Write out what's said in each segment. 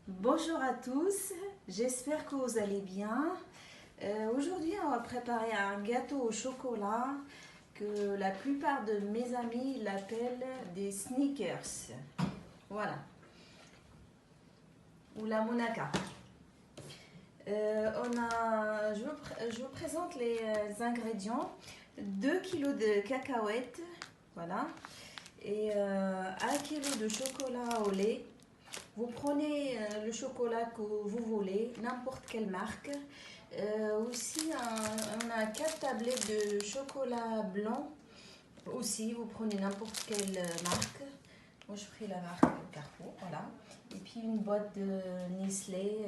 Bonjour à tous, j'espère que vous allez bien. Aujourd'hui, on va préparer un gâteau au chocolat que la plupart de mes amis l'appellent des sneakers. Voilà, ou la monaka. Je vous présente les ingrédients. 2 kg de cacahuètes, voilà, et 1 kg de chocolat au lait. Vous prenez le chocolat que vous voulez, n'importe quelle marque. Aussi, on a 4 tablettes de chocolat blanc. Aussi, vous prenez n'importe quelle marque. Moi, je pris la marque Carrefour, voilà. Et puis une boîte de Nestlé,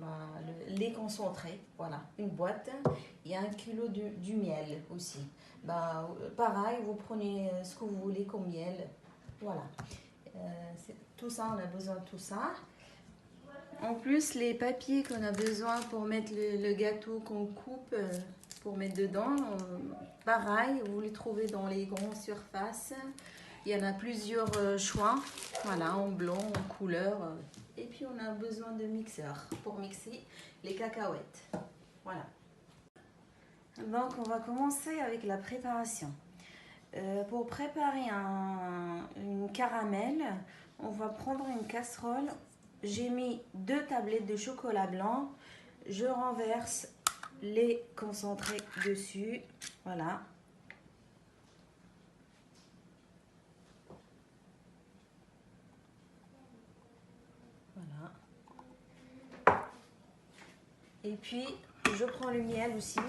le lait concentré, voilà, une boîte. Et 1 kg du miel aussi. Pareil, vous prenez ce que vous voulez comme miel, voilà. Tout ça, on a besoin de tout ça. En plus, les papiers qu'on a besoin pour mettre le gâteau qu'on coupe, pour mettre dedans, pareil, vous les trouvez dans les grandes surfaces. Il y en a plusieurs choix, voilà, en blanc, en couleur. Et puis on a besoin de mixeur pour mixer les cacahuètes. Voilà. Donc on va commencer avec la préparation. Pour préparer une caramel, on va prendre une casserole. J'ai mis 2 tablettes de chocolat blanc. Je renverse les concentrés dessus. Voilà. Voilà. Et puis, je prends le miel aussi.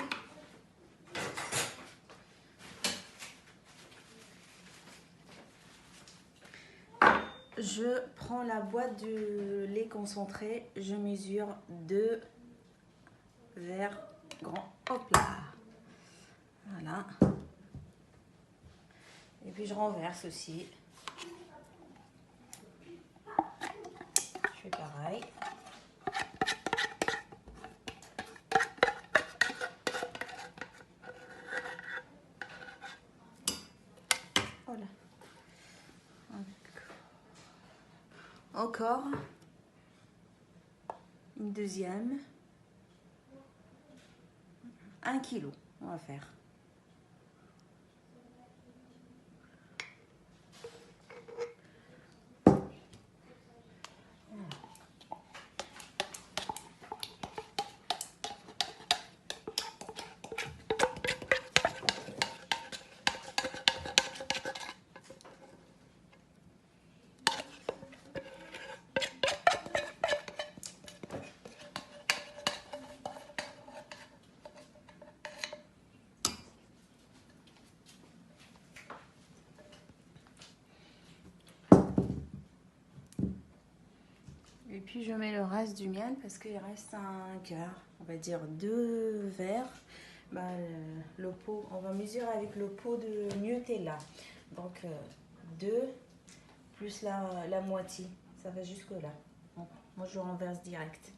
Je prends la boîte de lait concentré. Je mesure 2 verres grands. Hop là. Voilà. Et puis, je renverse aussi. Je fais pareil. Voilà. Encore une deuxième. 1 kg, on va faire. Et puis je mets le reste du miel parce qu'il reste un quart, on va dire 2 verres. Le pot, on va mesurer avec le pot de Nutella. Donc 2 plus la moitié, ça va jusque là. Bon, moi je renverse direct.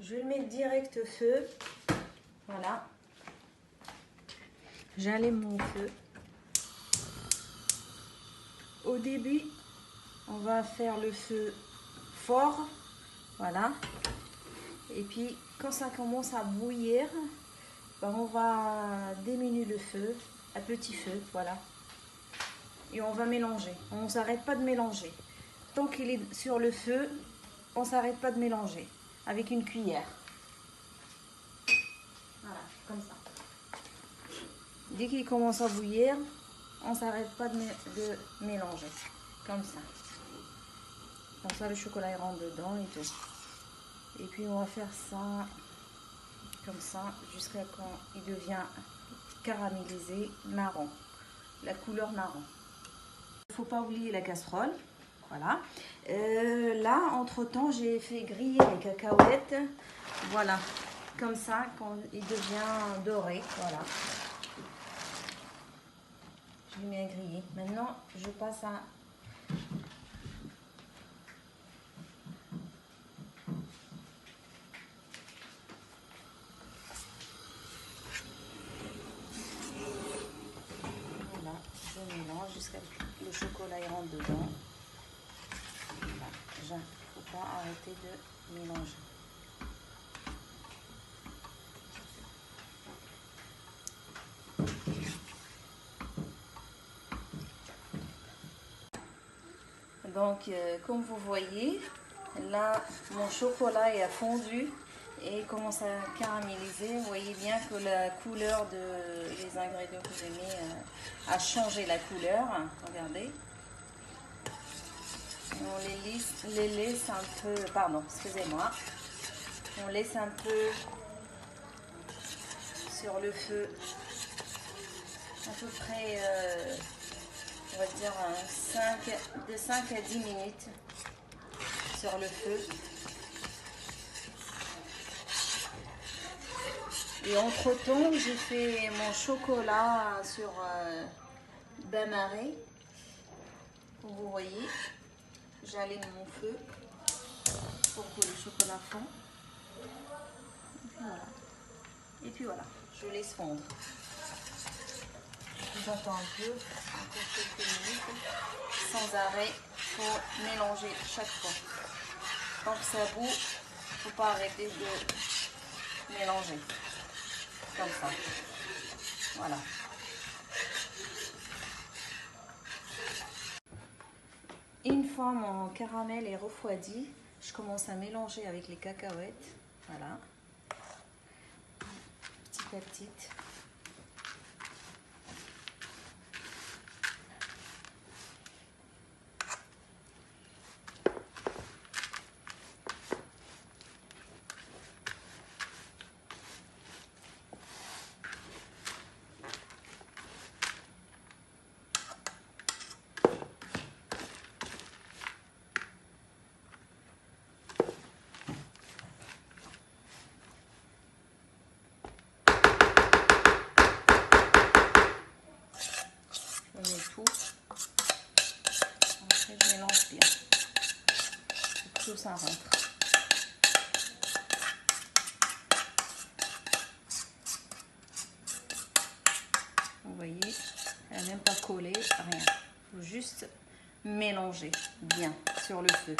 Je vais le mettre direct au feu. Voilà. J'allume mon feu. Au début, on va faire le feu fort. Voilà. Et puis, quand ça commence à bouillir, on va diminuer le feu à petit feu. Voilà. Et on va mélanger. On ne s'arrête pas de mélanger. Tant qu'il est sur le feu, on ne s'arrête pas de mélanger avec une cuillère. Voilà, comme ça. Dès qu'il commence à bouillir, on ne s'arrête pas de mélanger. Comme ça. Comme ça, le chocolat il rentre dedans et tout. Et puis puis on va faire ça comme ça jusqu'à quand il devient caramélisé marron, la couleur marron. Il ne faut pas oublier la casserole. Voilà. Là, entre-temps, j'ai fait griller les cacahuètes. Voilà. Comme ça, quand il devient doré. Voilà. Je les mets à griller. Maintenant, je passe à... Voilà. Je mélange jusqu'à ce que le chocolat il rentre dedans. Il ne faut pas arrêter de mélanger. Donc, comme vous voyez, là, mon chocolat est fondu et commence à caraméliser. Vous voyez bien que la couleur des ingrédients que j'ai mis a changé la couleur. Regardez. On les laisse un peu, pardon, excusez-moi. On laisse un peu sur le feu, à peu près, on va dire, de 5 à 10 minutes sur le feu. Et entre-temps, j'ai fait mon chocolat sur bain-marie. Comme vous voyez, j'allume mon feu pour que le chocolat fond. Voilà. Et puis voilà, je laisse fondre. J'attends un peu, encore quelques minutes, sans arrêt, pour mélanger chaque fois. Tant que ça bout, il ne faut pas arrêter de mélanger. Comme ça. Voilà. Une fois mon caramel est refroidi, je commence à mélanger avec les cacahuètes. Voilà. Petit à petit. Je mets tout. Après, je mélange bien. Pour que tout ça rentre. Vous voyez, elle n'a même pas collé, rien. Il faut juste mélanger bien sur le feu.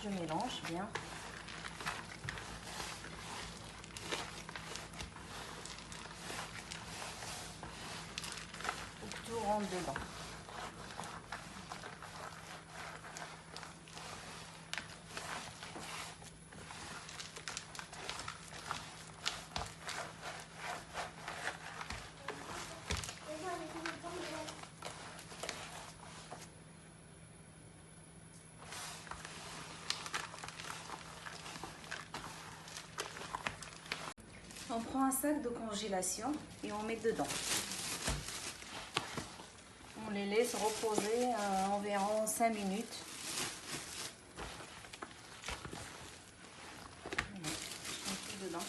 Je mélange bien. Pour que tout rentre dedans. On prend un sac de congélation et on met dedans. On les laisse reposer environ 5 minutes. Voilà, je mets tout dedans.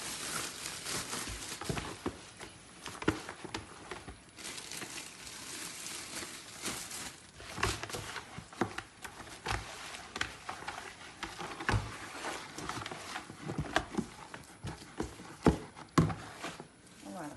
Voilà.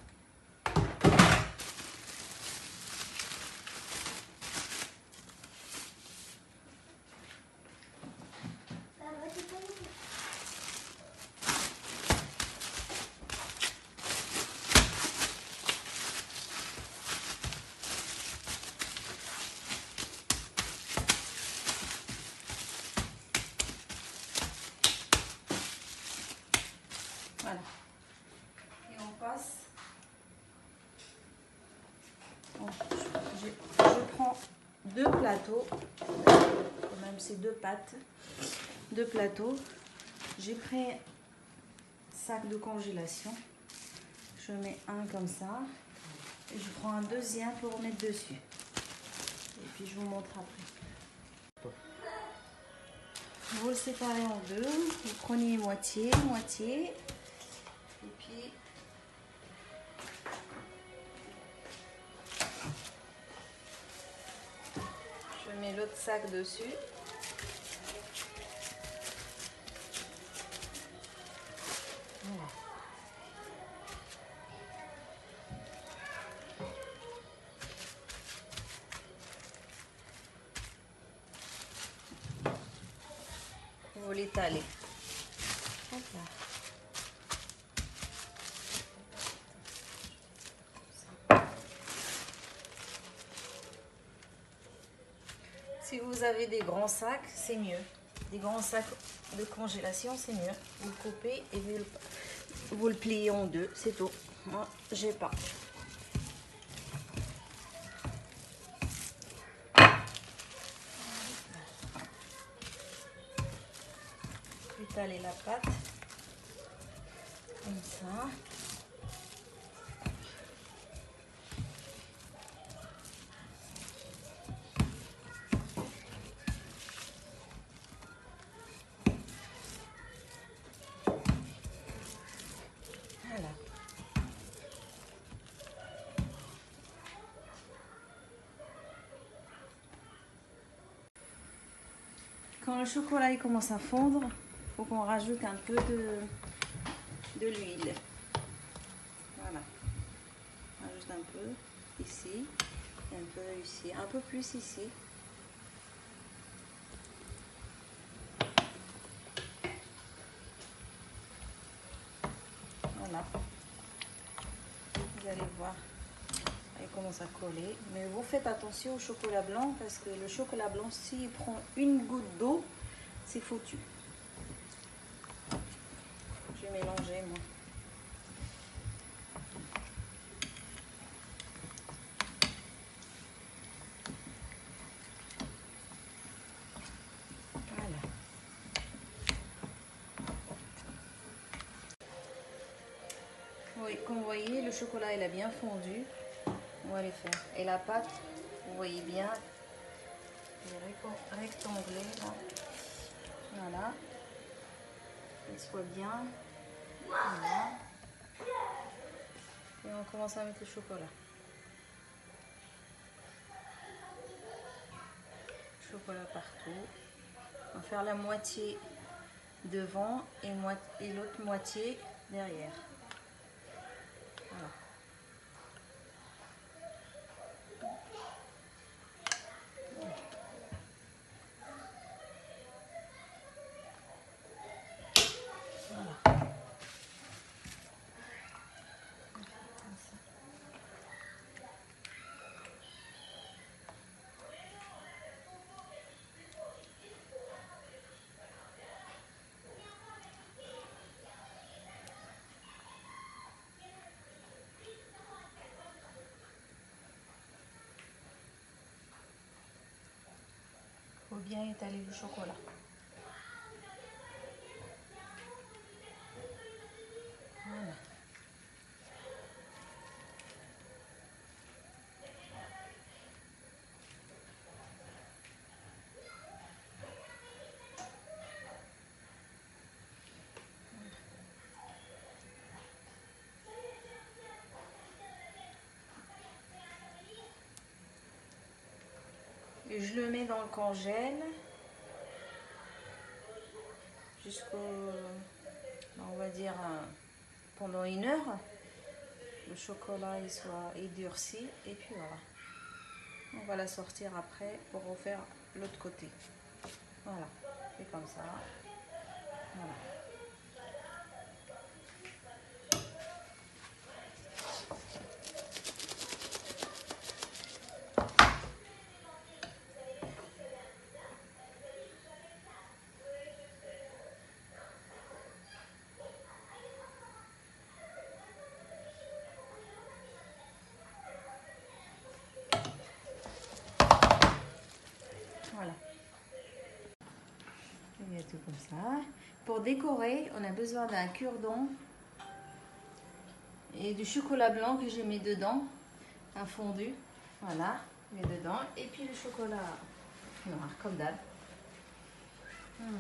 2 plateaux, quand même c'est 2 pâtes, 2 plateaux. J'ai pris un sac de congélation, je mets un comme ça, et je prends un deuxième pour mettre dessus. Et puis je vous montre après. Vous le séparez en deux, vous prenez moitié, moitié, et puis je mets l'autre sac dessus. Voilà. Vous l'étalez. Hop là. Si vous avez des grands sacs, c'est mieux. Des grands sacs de congélation, c'est mieux. Vous le coupez et vous le pliez en deux, c'est tout. Moi, j'ai pas. Étaler la pâte comme ça. Voilà. Quand le chocolat il commence à fondre, il faut qu'on rajoute un peu de l'huile. Voilà. On rajoute un peu ici, un peu ici, un peu plus ici. Voilà. Vous allez voir, il commence à coller. Mais vous faites attention au chocolat blanc parce que le chocolat blanc, s'il prend une goutte d'eau, c'est foutu. Je vais mélanger moi. Voilà. Oui, comme vous voyez, le chocolat il a bien fondu. On va les faire. Et la pâte, vous voyez bien, elle est rectanglée là. Voilà. Elle soit bien. Voilà. Et on commence à mettre le chocolat. Chocolat partout. On va faire la moitié devant et l'autre moitié derrière. Voilà. Voilà. Il faut bien étaler le chocolat. Voilà. Et je le mets dans le congèle jusqu'au, on va dire, pendant 1 heure. Le chocolat il soit durci et puis voilà. On va la sortir après pour refaire l'autre côté. Voilà, c'est comme ça. Voilà. ça. Pour décorer, on a besoin d'un cure-dent et du chocolat blanc que j'ai mis dedans, un fondu. Voilà, je mets dedans. Et puis le chocolat noir, comme d'hab. Voilà.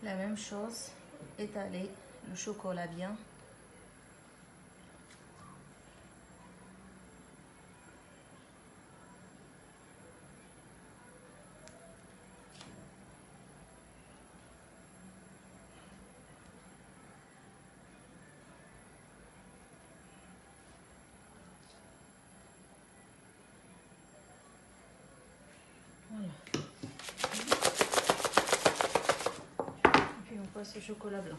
La même chose, étaler le chocolat bien. Voilà. Et puis on passe au chocolat blanc.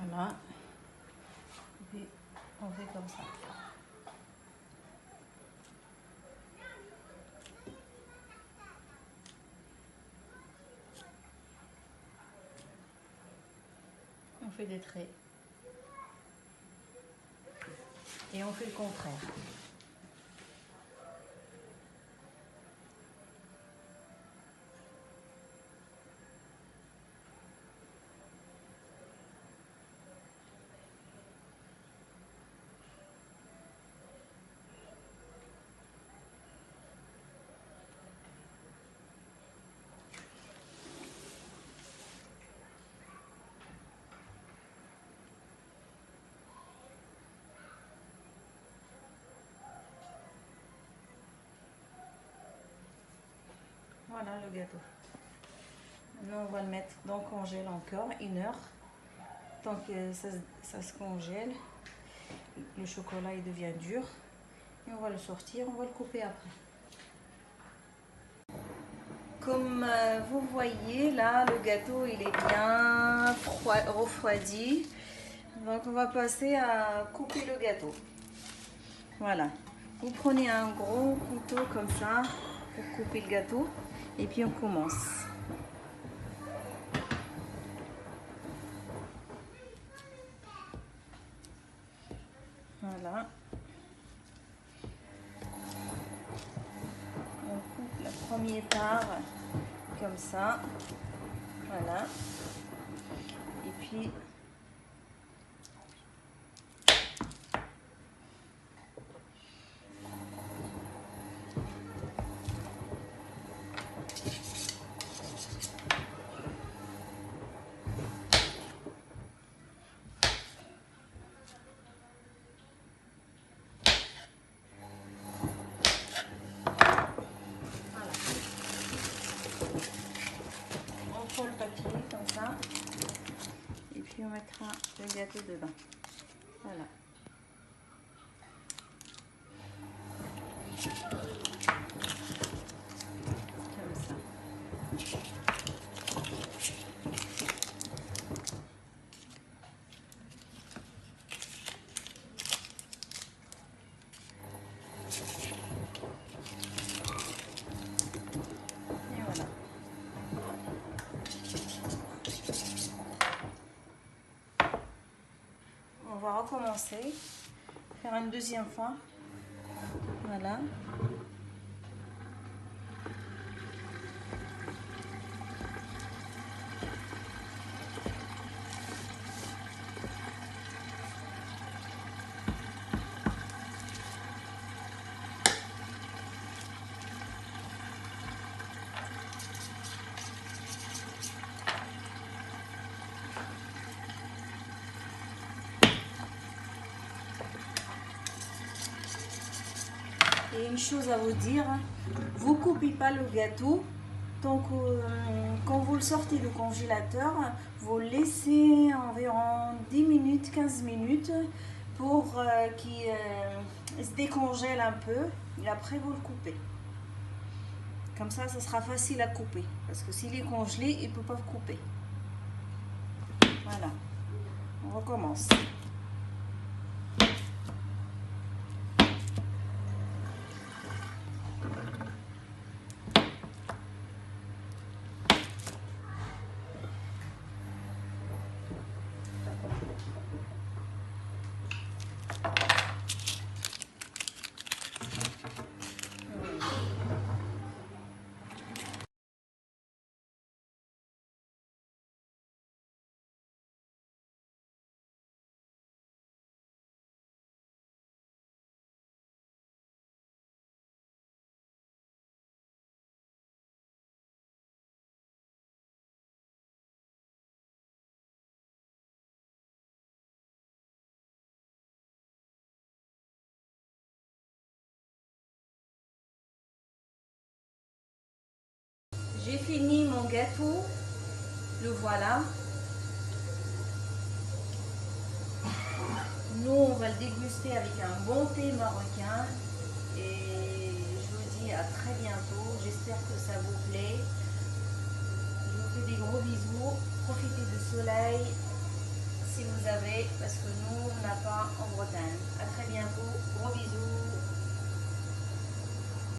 Voilà. Et puis on fait comme ça. On fait des traits. Et on fait le contraire. Voilà le gâteau. Maintenant on va le mettre dans le congèle encore 1 heure. Tant que ça se congèle, le chocolat il devient dur. Et on va le sortir, on va le couper après. Comme vous voyez là, le gâteau il est bien refroidi. Donc on va passer à couper le gâteau. Voilà. Vous prenez un gros couteau comme ça pour couper le gâteau. Et puis on commence. Voilà. On coupe la première part comme ça. Voilà. Et puis le papier comme ça et puis on mettra le gâteau dedans. Voilà. Comme ça. On va recommencer. Faire une deuxième fois. Voilà. Et une chose à vous dire, vous coupez pas le gâteau. Donc quand vous le sortez du congélateur, vous le laissez environ 10 minutes, 15 minutes pour qu'il se décongèle un peu et après vous le coupez. Comme ça sera facile à couper parce que s'il est congelé, il ne peut pas couper. Voilà, on recommence. J'ai fini mon gâteau, le voilà. Nous, on va le déguster avec un bon thé marocain. Et je vous dis à très bientôt. J'espère que ça vous plaît. Je vous fais des gros bisous. Profitez du soleil si vous avez, parce que nous, on n'a pas en Bretagne.